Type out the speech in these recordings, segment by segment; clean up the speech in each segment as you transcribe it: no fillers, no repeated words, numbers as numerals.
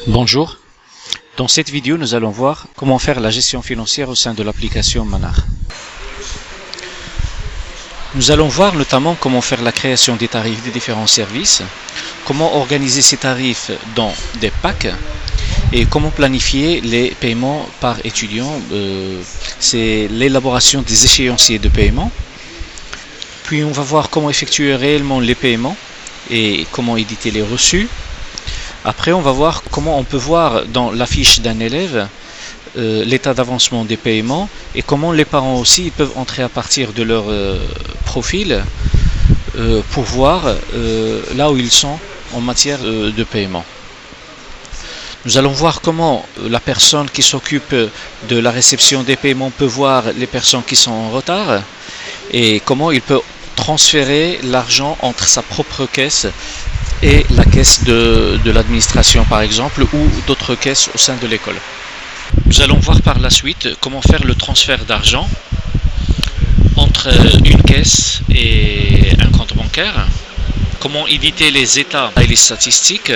Bonjour, dans cette vidéo nous allons voir comment faire la gestion financière au sein de l'application Manar. Nous allons voir notamment comment faire la création des tarifs des différents services, comment organiser ces tarifs dans des packs et comment planifier les paiements par étudiant, c'est l'élaboration des échéanciers de paiement. Puis on va voir comment effectuer réellement les paiements et comment éditer les reçus. Après, on va voir comment on peut voir dans la fiche d'un élève l'état d'avancement des paiements et comment les parents aussi peuvent entrer à partir de leur profil pour voir là où ils sont en matière de paiement. Nous allons voir comment la personne qui s'occupe de la réception des paiements peut voir les personnes qui sont en retard et comment il peut transférer l'argent entre sa propre caisse et la caisse de l'administration par exemple ou d'autres caisses au sein de l'école. Nous allons voir par la suite comment faire le transfert d'argent entre une caisse et un compte bancaire, comment éditer les états et les statistiques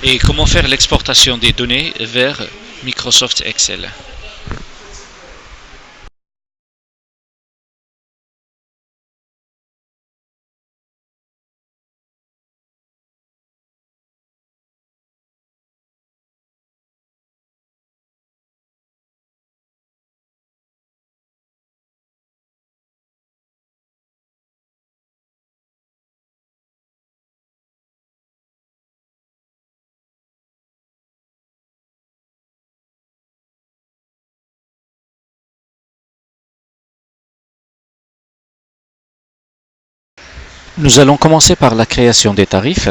et comment faire l'exportation des données vers Microsoft Excel. Nous allons commencer par la création des tarifs.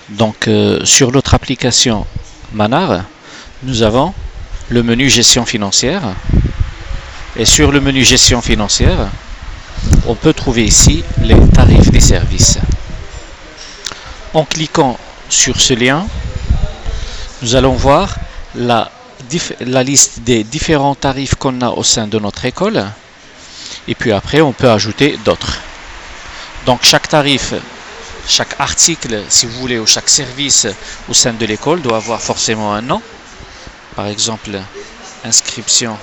Donc sur notre application Manar, nous avons le menu gestion financière et sur le menu gestion financière, on peut trouver ici les tarifs des services. En cliquant sur ce lien, nous allons voir la liste des différents tarifs qu'on a au sein de notre école et puis après on peut ajouter d'autres. Donc chaque tarif, chaque article, si vous voulez, ou chaque service au sein de l'école doit avoir forcément un nom. Par exemple, inscription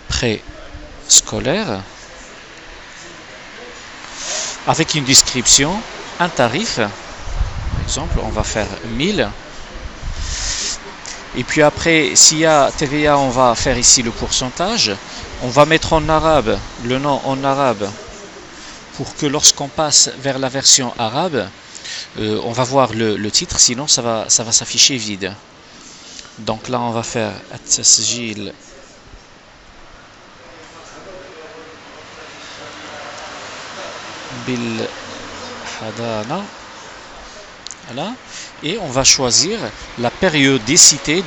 préscolaire, avec une description, un tarif. Par exemple, on va faire 1000. Et puis après, s'il y a TVA, on va faire ici le pourcentage. On va mettre en arabe, le nom en arabe, pour que lorsqu'on passe vers la version arabe, on va voir le titre, sinon ça va s'afficher vide. Donc là, on va faire التسجيل بالحضانة. Voilà. Et on va choisir la périodicité.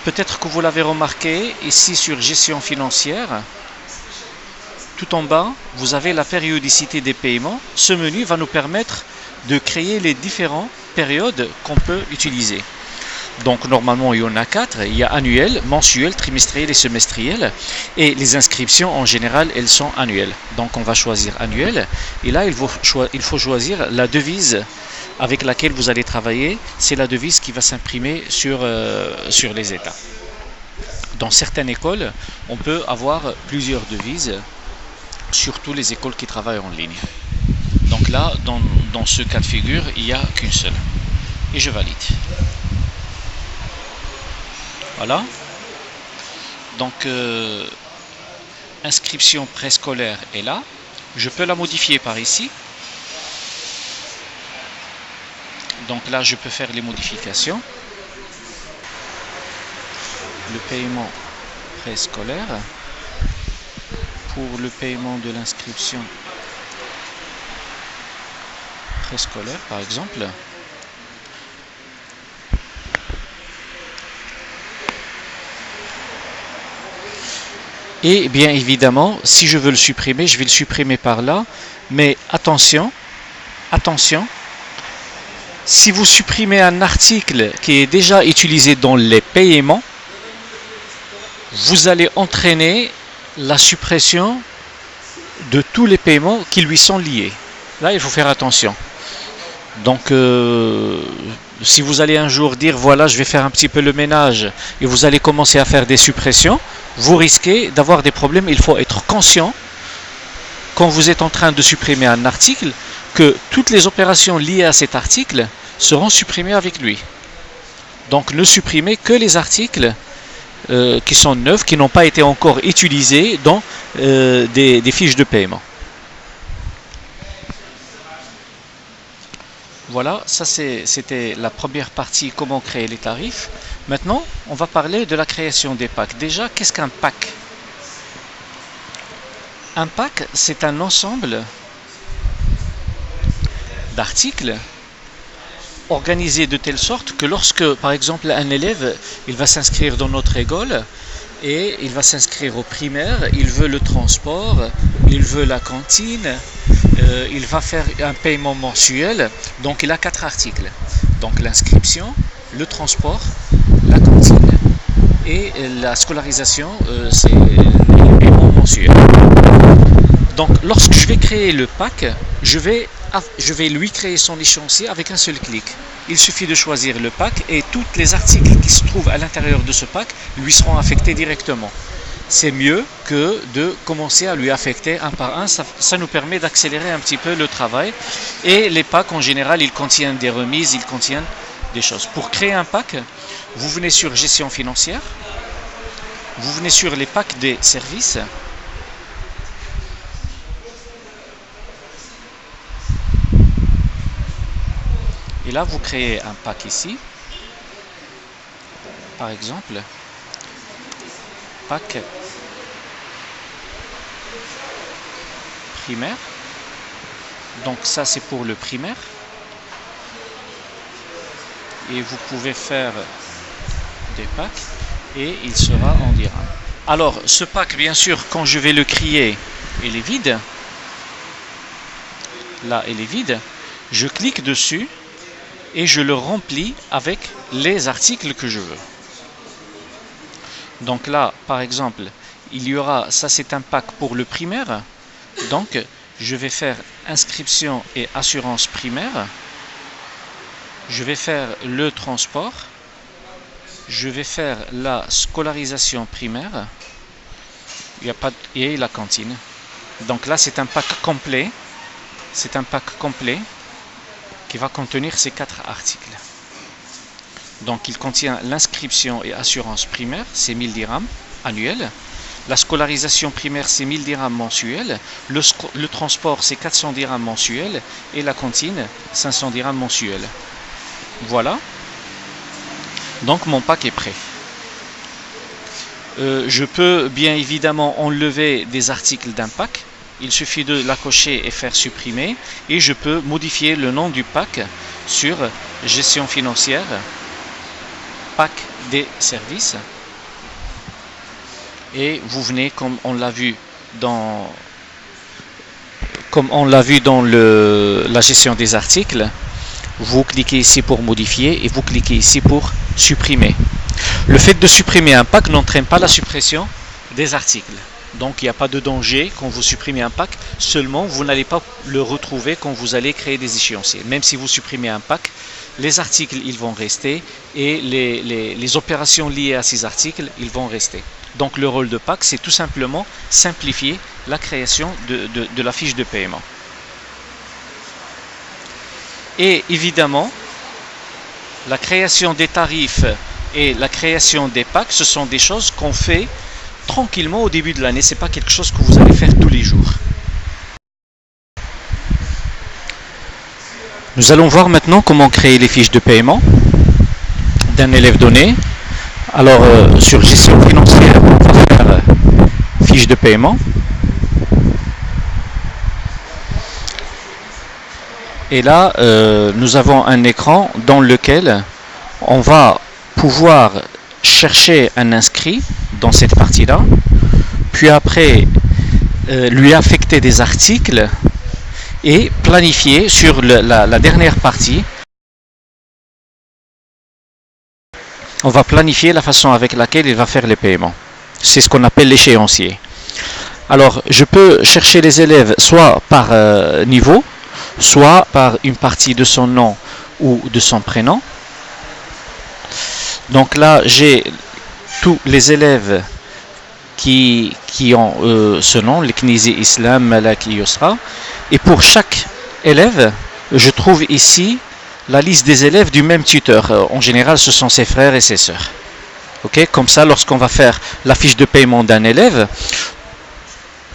Peut-être que vous l'avez remarqué, ici sur gestion financière, tout en bas, vous avez la périodicité des paiements. Ce menu va nous permettre de créer les différentes périodes qu'on peut utiliser. Donc normalement, il y en a 4. Il y a annuel, mensuel, trimestriel et semestriel. Et les inscriptions, en général, elles sont annuelles. Donc on va choisir annuel. Et là, il faut choisir la devise avec laquelle vous allez travailler. C'est la devise qui va s'imprimer sur les états. Dans certaines écoles, on peut avoir plusieurs devises, surtout les écoles qui travaillent en ligne. Donc là, dans ce cas de figure, il n'y a qu'une seule. Et je valide. Voilà. Donc, inscription préscolaire est là. Je peux la modifier par ici. Donc là, je peux faire les modifications. Le paiement préscolaire. Pour le paiement de l'inscription préscolaire, par exemple. Et bien évidemment, si je veux le supprimer, je vais le supprimer par là. Mais attention, si vous supprimez un article qui est déjà utilisé dans les paiements, vous allez entraîner la suppression de tous les paiements qui lui sont liés. Là, il faut faire attention. Donc, si vous allez un jour dire, voilà, je vais faire un petit peu le ménage, et vous allez commencer à faire des suppressions, vous risquez d'avoir des problèmes. Il faut être conscient, quand vous êtes en train de supprimer un article, que toutes les opérations liées à cet article seront supprimées avec lui. Donc, ne supprimez que les articles qui sont neufs, qui n'ont pas été encore utilisés dans des fiches de paiement. Voilà, ça c'était la première partie, comment créer les tarifs. Maintenant, on va parler de la création des packs. Déjà, qu'est-ce qu'un pack? Un pack, c'est un ensemble d'articles organisés de telle sorte que lorsque, par exemple, un élève, il va s'inscrire dans notre école et il va s'inscrire au primaire, il veut le transport, il veut la cantine, il va faire un paiement mensuel, donc il a 4 articles. Donc l'inscription, le transport, la cantine et la scolarisation, c'est les paiements mensuels. Donc lorsque je vais créer le pack, je vais lui créer son échéancier avec un seul clic. Il suffit de choisir le pack et tous les articles qui se trouvent à l'intérieur de ce pack lui seront affectés directement. C'est mieux que de commencer à lui affecter un par un. Ça nous permet d'accélérer un petit peu le travail. Et les packs, en général, ils contiennent des remises, ils contiennent des choses. Pour créer un pack, vous venez sur gestion financière, vous venez sur les packs des services. Et là, vous créez un pack ici. Par exemple, pack primaire. Donc ça, c'est pour le primaire. Et vous pouvez faire des packs et il sera en dirham. Alors, ce pack, bien sûr, quand je vais le créer, il est vide. Là, il est vide. Je clique dessus et je le remplis avec les articles que je veux. Donc là, par exemple, il y aura, ça c'est un pack pour le primaire. Donc, je vais faire inscription et assurance primaire. Je vais faire le transport. Je vais faire la scolarisation primaire. Il n'y a pas et la cantine. Donc là, c'est un pack complet. C'est un pack complet qui va contenir ces 4 articles. Donc il contient l'inscription et assurance primaire, c'est 1000 dirhams annuels. La scolarisation primaire, c'est 1000 dirhams mensuels. Le transport, c'est 400 dirhams mensuels. Et la cantine, 500 dirhams mensuels. Voilà. Donc mon pack est prêt. Je peux bien évidemment enlever des articles d'un pack. Il suffit de la cocher et faire supprimer. Et je peux modifier le nom du pack sur gestion financière, pack des services. Et vous venez, comme on l'a vu dans la gestion des articles, vous cliquez ici pour modifier et vous cliquez ici pour supprimer. Le fait de supprimer un pack n'entraîne pas la suppression des articles. Donc il n'y a pas de danger quand vous supprimez un pack, seulement vous n'allez pas le retrouver quand vous allez créer des échéanciers. Même si vous supprimez un pack, les articles ils vont rester et les opérations liées à ces articles ils vont rester. Donc le rôle de pack, c'est tout simplement simplifier la création de la fiche de paiement. Et évidemment, la création des tarifs et la création des packs, ce sont des choses qu'on fait tranquillement au début de l'année. Ce n'est pas quelque chose que vous allez faire tous les jours. Nous allons voir maintenant comment créer les fiches de paiement d'un élève donné. Alors, sur gestion financière, on va faire fiche de paiement. Et là, nous avons un écran dans lequel on va pouvoir chercher un inscrit dans cette partie-là, puis après lui affecter des articles et planifier sur la dernière partie. On va planifier la façon avec laquelle il va faire les paiements. C'est ce qu'on appelle l'échéancier. Alors, je peux chercher les élèves soit par niveau, soit par une partie de son nom ou de son prénom. Donc là, j'ai tous les élèves qui ont ce nom, le Knizi Islam, Malak et Yusra. Et pour chaque élève, je trouve ici la liste des élèves du même tuteur. En général, ce sont ses frères et ses sœurs. Okay? Comme ça, lorsqu'on va faire la fiche de paiement d'un élève,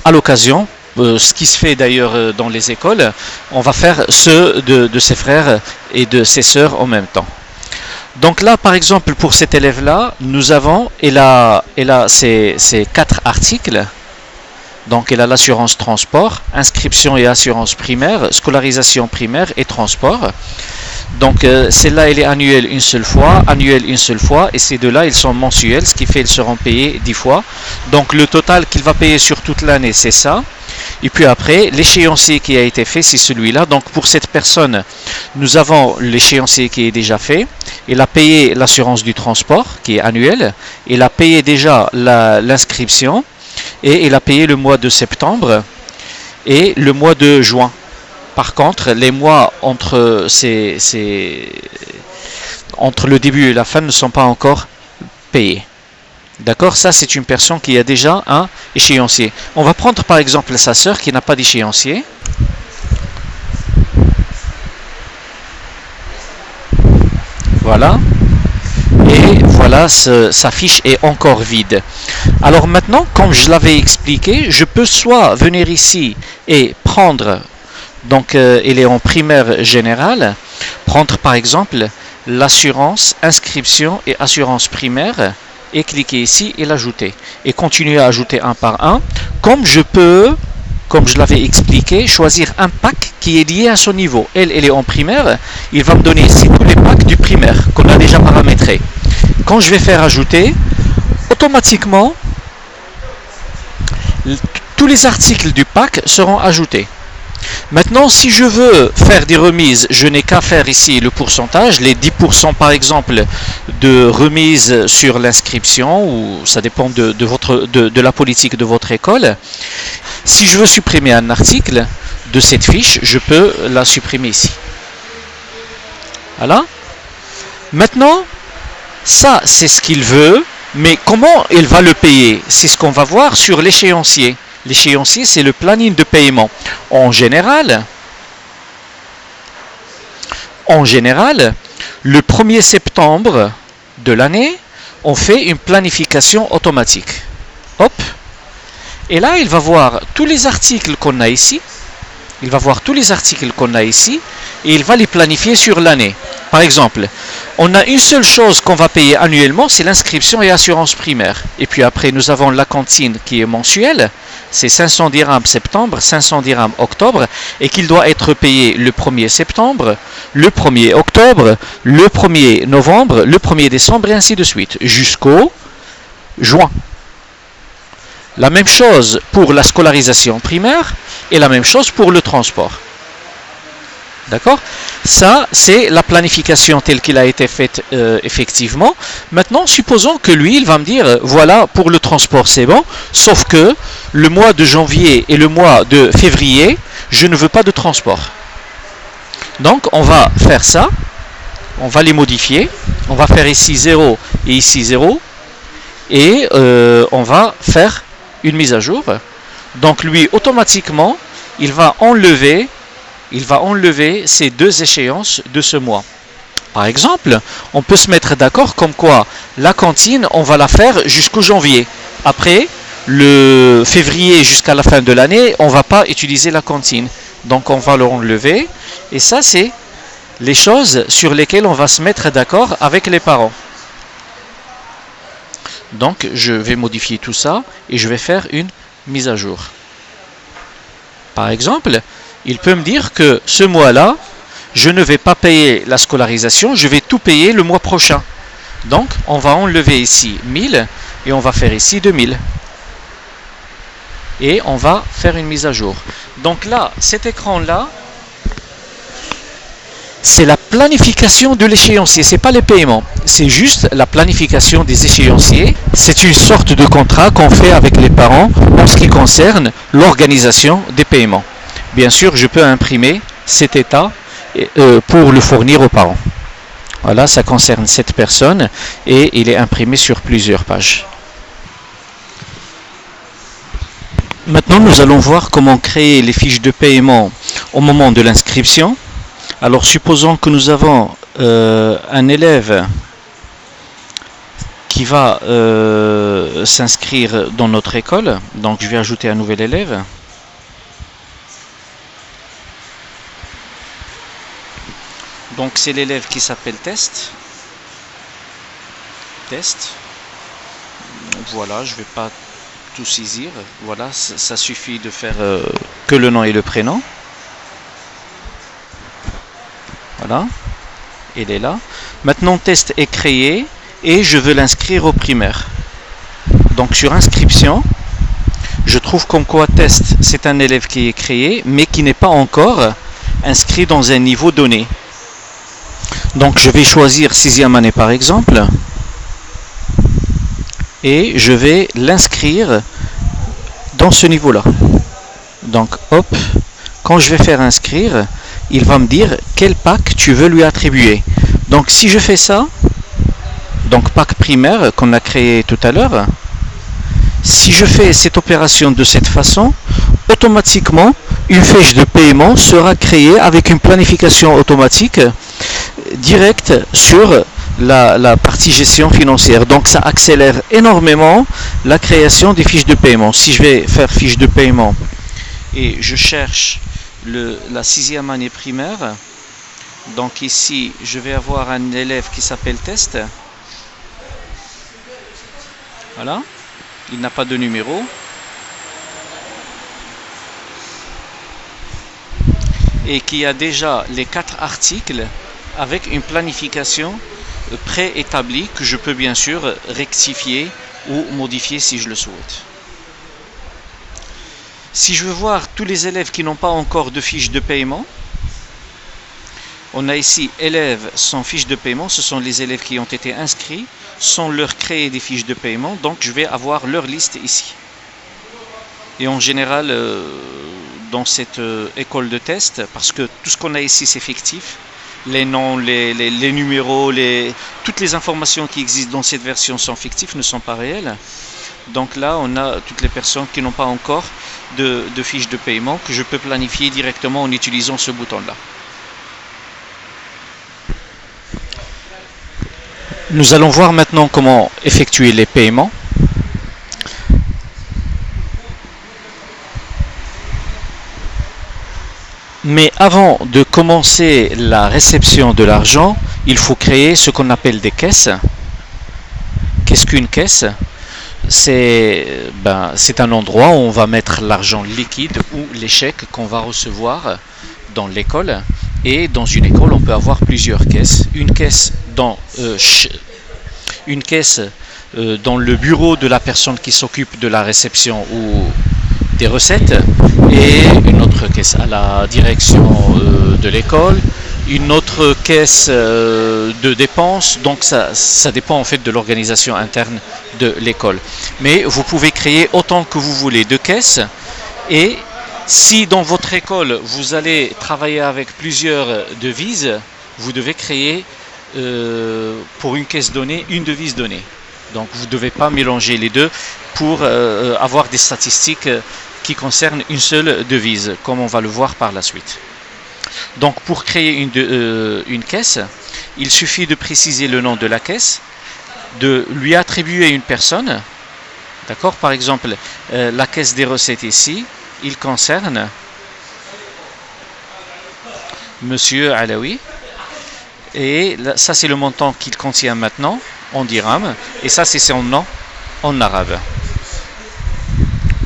à l'occasion, ce qui se fait d'ailleurs dans les écoles, on va faire ceux de ses frères et de ses sœurs en même temps. Donc là, par exemple, pour cet élève-là, nous avons, elle a ces 4 articles. Donc, elle a l'assurance transport, inscription et assurance primaire, scolarisation primaire et transport. Donc, celle-là, elle est annuelle une seule fois, et ces deux-là, ils sont mensuels, ce qui fait qu'ils seront payés 10 fois. Donc, le total qu'il va payer sur toute l'année, c'est ça. Et puis après, l'échéancier qui a été fait, c'est celui-là. Donc, pour cette personne, nous avons l'échéancier qui est déjà fait. Il a payé l'assurance du transport, qui est annuelle. Il a payé déjà l'inscription. Et il a payé le mois de septembre et le mois de juin. Par contre, les mois entre le début et la fin ne sont pas encore payés. D'accord? Ça, c'est une personne qui a déjà un échéancier. On va prendre par exemple sa sœur qui n'a pas d'échéancier. Voilà. Et voilà, sa fiche est encore vide. Alors maintenant, comme je l'avais expliqué, je peux soit venir ici et prendre, donc elle est en primaire générale, prendre par exemple l'assurance, inscription et assurance primaire, et cliquer ici et l'ajouter. Et continuer à ajouter un par un, comme je peux, comme je l'avais expliqué, choisir un pack qui est lié à son niveau. Elle est en primaire, il va me donner ici tous les packs du primaire qu'on a déjà paramétrés. Quand je vais faire ajouter, automatiquement, tous les articles du pack seront ajoutés. Maintenant, si je veux faire des remises, je n'ai qu'à faire ici le pourcentage, les 10% par exemple de remise sur l'inscription, ou ça dépend de la politique de votre école. Si je veux supprimer un article de cette fiche, je peux la supprimer ici. Voilà. Maintenant, ça c'est ce qu'il veut, mais comment il va le payer? C'est ce qu'on va voir sur l'échéancier. L'échéancier, c'est le planning de paiement. En général, le 1er septembre de l'année, on fait une planification automatique. Hop. Et là, il va voir tous les articles qu'on a ici. Et il va les planifier sur l'année. Par exemple, on a une seule chose qu'on va payer annuellement, c'est l'inscription et assurance primaire. Et puis après, nous avons la cantine qui est mensuelle. C'est 500 dirhams septembre, 500 dirhams octobre, et qu'il doit être payé le 1er septembre, le 1er octobre, le 1er novembre, le 1er décembre, et ainsi de suite, jusqu'au juin. La même chose pour la scolarisation primaire, et la même chose pour le transport. D'accord? Ça, c'est la planification telle qu'il a été faite effectivement. Maintenant, supposons que lui, il va me dire, voilà, pour le transport, c'est bon, sauf que le mois de janvier et le mois de février, je ne veux pas de transport. Donc, on va faire ça, on va les modifier, on va faire ici 0 et ici 0, et on va faire une mise à jour. Donc, lui, automatiquement, il va enlever ces deux échéances de ce mois. Par exemple, on peut se mettre d'accord comme quoi la cantine, on va la faire jusqu'au janvier. Après, le février jusqu'à la fin de l'année, on ne va pas utiliser la cantine. Donc, on va l'enlever. Et ça, c'est les choses sur lesquelles on va se mettre d'accord avec les parents. Donc, je vais modifier tout ça et je vais faire une mise à jour. Par exemple, il peut me dire que ce mois-là, je ne vais pas payer la scolarisation, je vais tout payer le mois prochain. Donc, on va enlever ici 1000 et on va faire ici 2000. Et on va faire une mise à jour. Donc là, cet écran-là, c'est la planification de l'échéancier, ce n'est pas les paiements, c'est juste la planification des échéanciers. C'est une sorte de contrat qu'on fait avec les parents en ce qui concerne l'organisation des paiements. Bien sûr, je peux imprimer cet état pour le fournir aux parents. Voilà, ça concerne cette personne et il est imprimé sur plusieurs pages. Maintenant, nous allons voir comment créer les fiches de paiement au moment de l'inscription. Alors, supposons que nous avons un élève qui va s'inscrire dans notre école. Donc, je vais ajouter un nouvel élève. Donc, c'est l'élève qui s'appelle Test. Test. Voilà, je ne vais pas tout saisir. Voilà, ça suffit de faire que le nom et le prénom. Voilà, il est là. Maintenant, Test est créé et je veux l'inscrire au primaire. Donc, sur inscription, je trouve comme quoi Test, c'est un élève qui est créé, mais qui n'est pas encore inscrit dans un niveau donné. Donc, je vais choisir 6e année par exemple. Et je vais l'inscrire dans ce niveau-là. Donc, hop, quand je vais faire inscrire, il va me dire quel pack tu veux lui attribuer. Donc, si je fais ça, donc pack primaire qu'on a créé tout à l'heure, si je fais cette opération de cette façon, automatiquement, une fiche de paiement sera créée avec une planification automatique directe sur la partie gestion financière. Donc ça accélère énormément la création des fiches de paiement. Si je vais faire fiche de paiement et je cherche la 6e année primaire, donc ici je vais avoir un élève qui s'appelle Test. Voilà, il n'a pas de numéro. Et qui a déjà les 4 articles avec une planification préétabli que je peux bien sûr rectifier ou modifier si je le souhaite. Si je veux voir tous les élèves qui n'ont pas encore de fiche de paiement, on a ici élèves sans fiche de paiement, ce sont les élèves qui ont été inscrits sans leur créer des fiches de paiement, donc je vais avoir leur liste ici. Et en général, dans cette école de test, parce que tout ce qu'on a ici c'est fictif, les noms, les numéros, toutes les informations qui existent dans cette version sont fictives, ne sont pas réelles. Donc là, on a toutes les personnes qui n'ont pas encore de fiche de paiement que je peux planifier directement en utilisant ce bouton-là. Nous allons voir maintenant comment effectuer les paiements. Mais avant de commencer la réception de l'argent, il faut créer ce qu'on appelle des caisses. Qu'est-ce qu'une caisse? C'est un endroit où on va mettre l'argent liquide ou les chèques qu'on va recevoir dans l'école. Et dans une école, on peut avoir plusieurs caisses. Une caisse dans le bureau de la personne qui s'occupe de la réception ou des recettes, et une autre caisse à la direction de l'école, une autre caisse de dépenses. Donc ça dépend en fait de l'organisation interne de l'école. Mais vous pouvez créer autant que vous voulez de caisses, et si dans votre école vous allez travailler avec plusieurs devises, vous devez créer pour une caisse donnée une devise donnée. Donc vous ne devez pas mélanger les deux pour avoir des statistiques qui concernent une seule devise, comme on va le voir par la suite. Donc pour créer une caisse, il suffit de préciser le nom de la caisse, de lui attribuer une personne. D'accord? Par exemple, la caisse des recettes ici, il concerne Monsieur Alaoui. Et là, ça c'est le montant qu'il contient maintenant en dirham, et ça c'est son nom en arabe.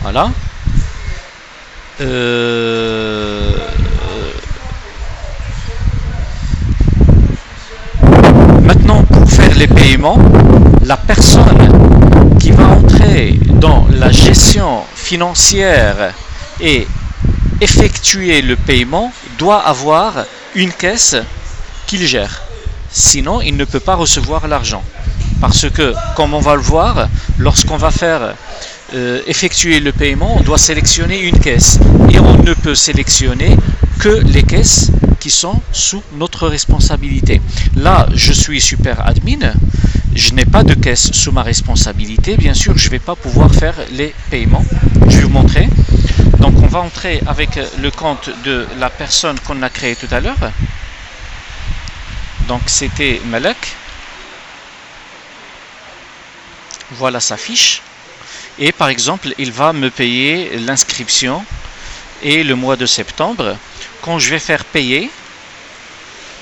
Voilà. Maintenant, pour faire les paiements, la personne qui va entrer dans la gestion financière et effectuer le paiement doit avoir une caisse qu'il gère. Sinon, il ne peut pas recevoir l'argent. Parce que, comme on va le voir, lorsqu'on va faire effectuer le paiement, on doit sélectionner une caisse. Et on ne peut sélectionner que les caisses qui sont sous notre responsabilité. Là, je suis super admin, je n'ai pas de caisse sous ma responsabilité. Bien sûr, je ne vais pas pouvoir faire les paiements. Je vais vous montrer. Donc, on va entrer avec le compte de la personne qu'on a créé tout à l'heure. Donc, c'était Malak. Voilà sa fiche. Et par exemple, il va me payer l'inscription et le mois de septembre. Quand je vais faire payer,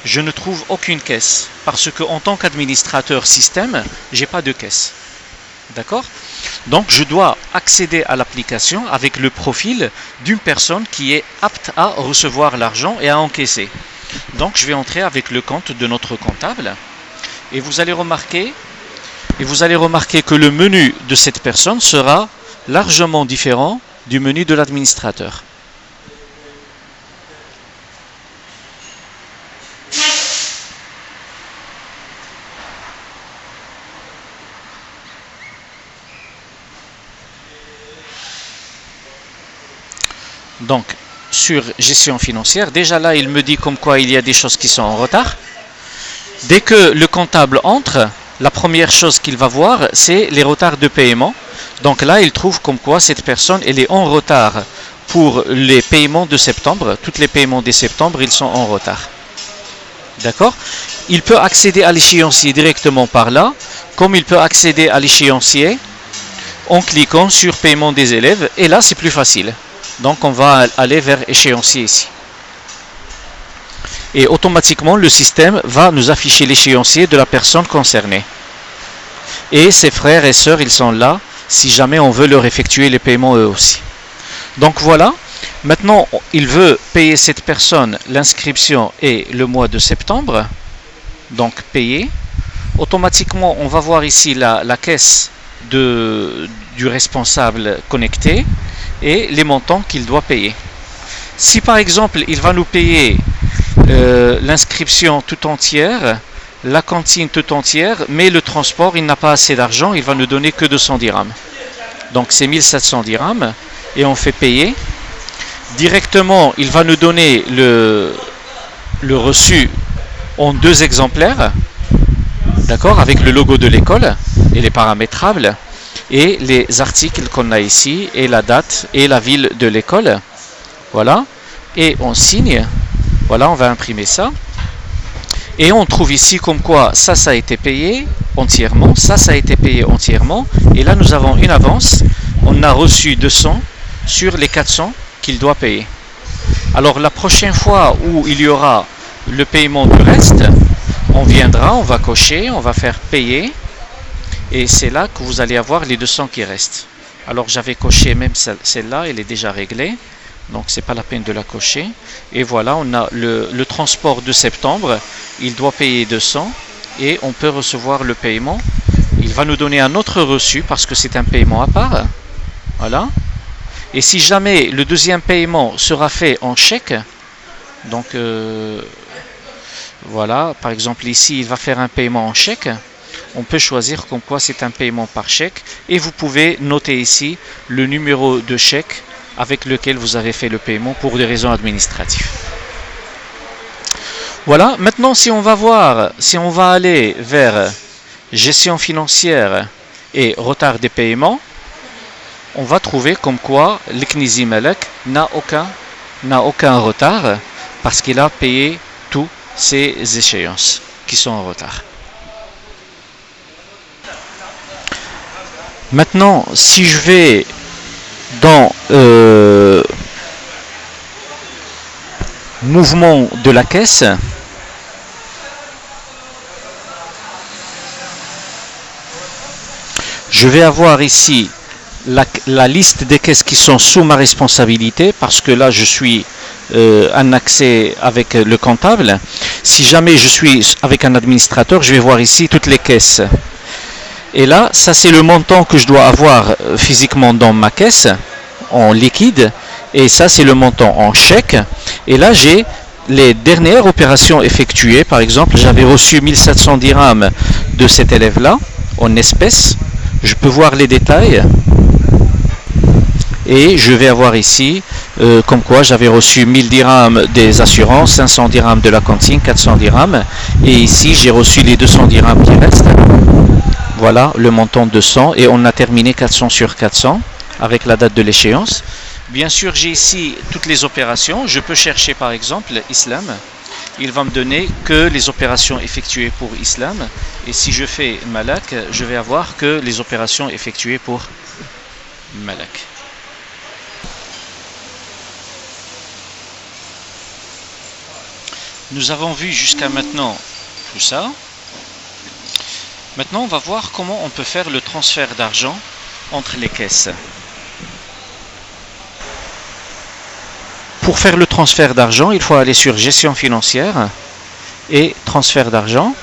je ne trouve aucune caisse parce que en tant qu'administrateur système, j'ai pas de caisse. D'accord? Donc je dois accéder à l'application avec le profil d'une personne qui est apte à recevoir l'argent et à encaisser. Donc je vais entrer avec le compte de notre comptable et vous allez remarquer que le menu de cette personne sera largement différent du menu de l'administrateur. Donc, sur gestion financière, déjà là, il me dit comme quoi il y a des choses qui sont en retard. Dès que le comptable entre, la première chose qu'il va voir, c'est les retards de paiement. Donc là, il trouve comme quoi cette personne, elle est en retard pour les paiements de septembre. Tous les paiements de septembre, ils sont en retard. D'accord? Il peut accéder à l'échéancier directement par là, comme il peut accéder à l'échéancier en cliquant sur paiement des élèves. Et là, c'est plus facile. Donc on va aller vers échéancier ici. Et automatiquement le système va nous afficher l'échéancier de la personne concernée. Et ses frères et sœurs, ils sont là si jamais on veut leur effectuer les paiements eux aussi. Donc voilà, maintenant il veut payer cette personne l'inscription et le mois de septembre. Donc payer. Automatiquement on va voir ici la caisse du responsable connecté et les montants qu'il doit payer. Si par exemple il va nous payer l'inscription tout entière, la cantine tout entière, mais le transport il n'a pas assez d'argent, il va nous donner que 200 dirhams. Donc c'est 1700 dirhams et on fait payer. Directement il va nous donner le reçu en 2 exemplaires, d'accord, avec le logo de l'école et les paramétrables. Et les articles qu'on a ici, et la date, et la ville de l'école. Voilà. Et on signe. Voilà, on va imprimer ça. Et on trouve ici comme quoi ça a été payé entièrement, ça a été payé entièrement. Et là, nous avons une avance. On a reçu 200 sur les 400 qu'il doit payer. Alors, la prochaine fois où il y aura le paiement du reste, on viendra, on va cocher, on va faire payer. Et c'est là que vous allez avoir les 200 qui restent. Alors j'avais coché même celle-là, elle est déjà réglée. Donc c'est pas la peine de la cocher. Et voilà, on a le transport de septembre. Il doit payer 200 et on peut recevoir le paiement. Il va nous donner un autre reçu parce que c'est un paiement à part. Voilà. Et si jamais le deuxième paiement sera fait en chèque, donc voilà, par exemple ici il va faire un paiement en chèque. On peut choisir comme quoi c'est un paiement par chèque et vous pouvez noter ici le numéro de chèque avec lequel vous avez fait le paiement pour des raisons administratives. Voilà, maintenant si on va aller vers gestion financière et retard des paiements, on va trouver comme quoi l'Knizi Malak n'a aucun retard parce qu'il a payé tous ses échéances qui sont en retard. Maintenant, si je vais dans mouvement de la caisse, je vais avoir ici la liste des caisses qui sont sous ma responsabilité parce que là je suis en accès avec le comptable. Si jamais je suis avec un administrateur, je vais voir ici toutes les caisses. Et là, ça c'est le montant que je dois avoir physiquement dans ma caisse, en liquide. Et ça c'est le montant en chèque. Et là j'ai les dernières opérations effectuées. Par exemple, j'avais reçu 1700 dirhams de cet élève-là, en espèces. Je peux voir les détails. Et je vais avoir ici comme quoi j'avais reçu 1000 dirhams des assurances, 500 dirhams de la cantine, 400 dirhams. Et ici, j'ai reçu les 200 dirhams qui restent. Voilà le montant de 200 et on a terminé 400 sur 400 avec la date de l'échéance. Bien sûr, j'ai ici toutes les opérations. Je peux chercher par exemple Islam. Il va me donner que les opérations effectuées pour Islam. Et si je fais Malak, je vais avoir que les opérations effectuées pour Malak. Nous avons vu jusqu'à maintenant tout ça. Maintenant, on va voir comment on peut faire le transfert d'argent entre les caisses. Pour faire le transfert d'argent, il faut aller sur gestion financière et transfert d'argent.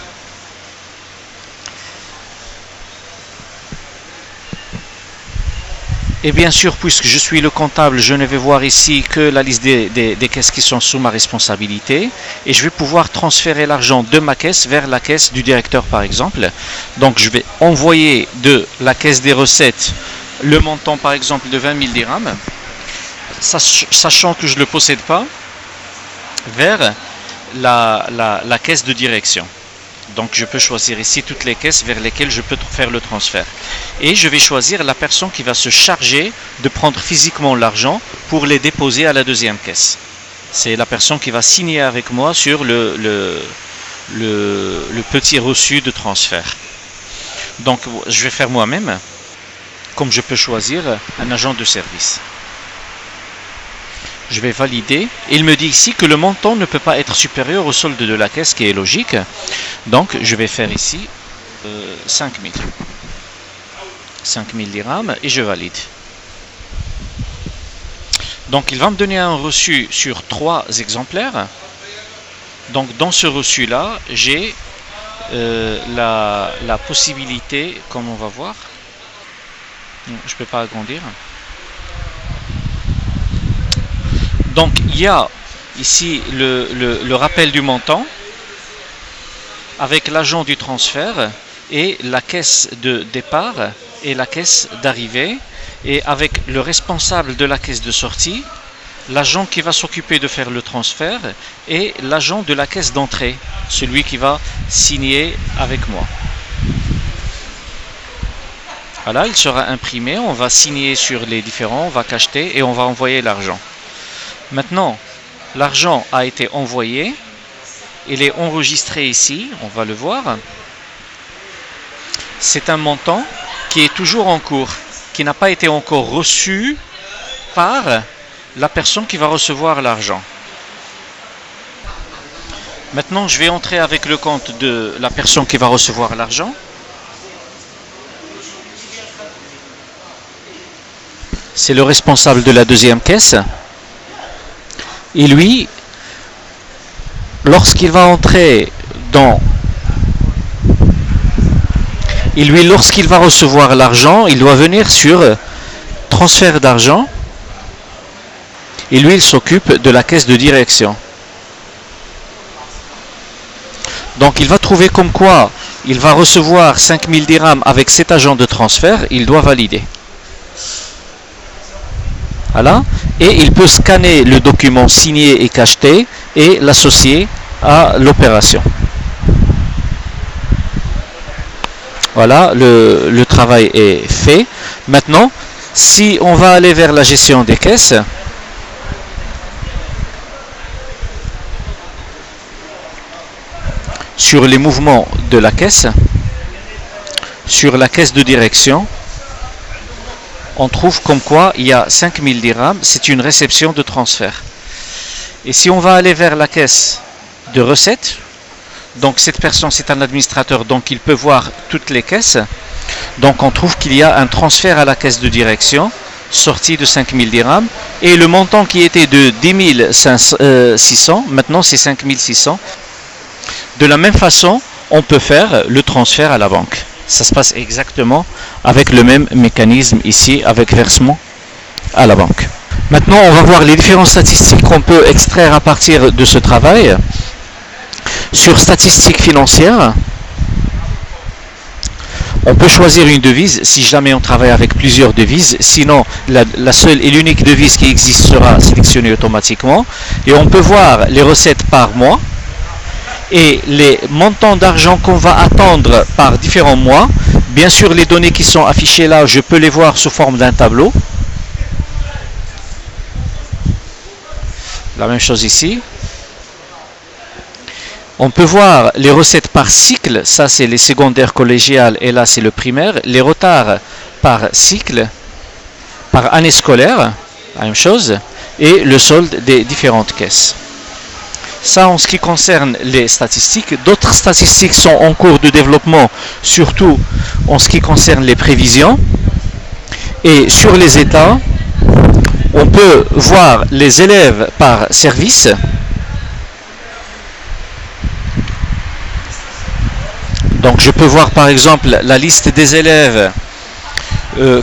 Et bien sûr, puisque je suis le comptable, je ne vais voir ici que la liste des caisses qui sont sous ma responsabilité. Et je vais pouvoir transférer l'argent de ma caisse vers la caisse du directeur, par exemple. Donc, je vais envoyer de la caisse des recettes le montant, par exemple, de 20 000 dirhams, sachant que je ne le possède pas, vers la caisse de direction. Donc je peux choisir ici toutes les caisses vers lesquelles je peux faire le transfert. Et je vais choisir la personne qui va se charger de prendre physiquement l'argent pour les déposer à la deuxième caisse. C'est la personne qui va signer avec moi sur le petit reçu de transfert. Donc je vais faire moi-même, comme je peux choisir un agent de service. Je vais valider. Il me dit ici que le montant ne peut pas être supérieur au solde de la caisse, qui est logique. Donc, je vais faire ici 5000. 5000 dirhams et je valide. Donc, il va me donner un reçu sur 3 exemplaires. Donc, dans ce reçu-là, j'ai la possibilité, comme on va voir, je ne peux pas agrandir. Donc, il y a ici le rappel du montant avec l'agent du transfert et la caisse de départ et la caisse d'arrivée et avec le responsable de la caisse de sortie, l'agent qui va s'occuper de faire le transfert et l'agent de la caisse d'entrée, celui qui va signer avec moi. Voilà, il sera imprimé, on va signer sur les différents, on va cacheter et on va envoyer l'argent. Maintenant, l'argent a été envoyé, il est enregistré ici, on va le voir. C'est un montant qui est toujours en cours, qui n'a pas été encore reçu par la personne qui va recevoir l'argent. Maintenant, je vais entrer avec le compte de la personne qui va recevoir l'argent. C'est le responsable de la deuxième caisse. Et lui, lorsqu'il va entrer dans... lorsqu'il va recevoir l'argent, il doit venir sur transfert d'argent. Et lui, il s'occupe de la caisse de direction. Donc, il va trouver comme quoi il va recevoir 5000 dirhams avec cet agent de transfert. Il doit valider. Voilà. Et il peut scanner le document signé et cacheté et l'associer à l'opération. Voilà, le travail est fait. Maintenant, si on va aller vers la gestion des caisses, sur les mouvements de la caisse, sur la caisse de direction, on trouve comme quoi il y a 5000 dirhams, c'est une réception de transfert. Et si on va aller vers la caisse de recettes, donc cette personne c'est un administrateur, donc il peut voir toutes les caisses, donc on trouve qu'il y a un transfert à la caisse de direction, sortie de 5000 dirhams, et le montant qui était de 10 600, maintenant c'est 5600. De la même façon, on peut faire le transfert à la banque. Ça se passe exactement avec le même mécanisme ici, avec versement à la banque. Maintenant, on va voir les différentes statistiques qu'on peut extraire à partir de ce travail. Sur statistiques financières, On peut choisir une devise si jamais on travaille avec plusieurs devises, sinon la seule et l'unique devise qui existe sera sélectionnée automatiquement. Et on peut voir les recettes par mois et les montants d'argent qu'on va attendre par différents mois. Bien sûr, les données qui sont affichées là, je peux les voir sous forme d'un tableau. La même chose ici. On peut voir les recettes par cycle, ça c'est les secondaires collégiales et là c'est le primaire. Les retards par cycle, par année scolaire, la même chose. Et le solde des différentes caisses. Ça en ce qui concerne les statistiques. D'autres statistiques sont en cours de développement, surtout en ce qui concerne les prévisions. Et sur les états, on peut voir les élèves par service. Donc je peux voir par exemple la liste des élèves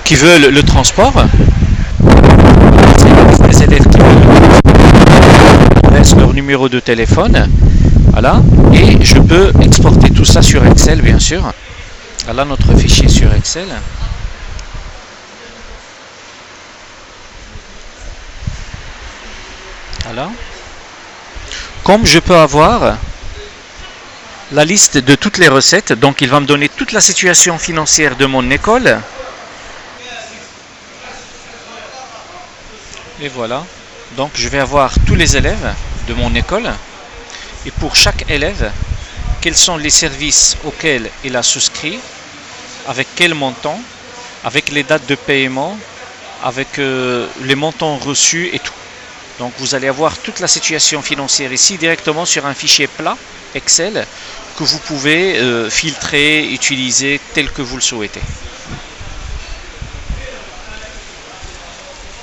qui veulent le transport. C'est la liste des élèves qui veulent leur numéro de téléphone. Voilà. Et je peux exporter tout ça sur Excel, bien sûr. Voilà notre fichier sur Excel. Voilà. Comme je peux avoir la liste de toutes les recettes, donc il va me donner toute la situation financière de mon école. Et voilà. Donc je vais avoir tous les élèves de mon école. Et pour chaque élève, quels sont les services auxquels il a souscrit, avec quel montant, avec les dates de paiement, avec les montants reçus et tout. Donc vous allez avoir toute la situation financière ici directement sur un fichier plat Excel que vous pouvez filtrer, utiliser tel que vous le souhaitez.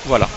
Voilà.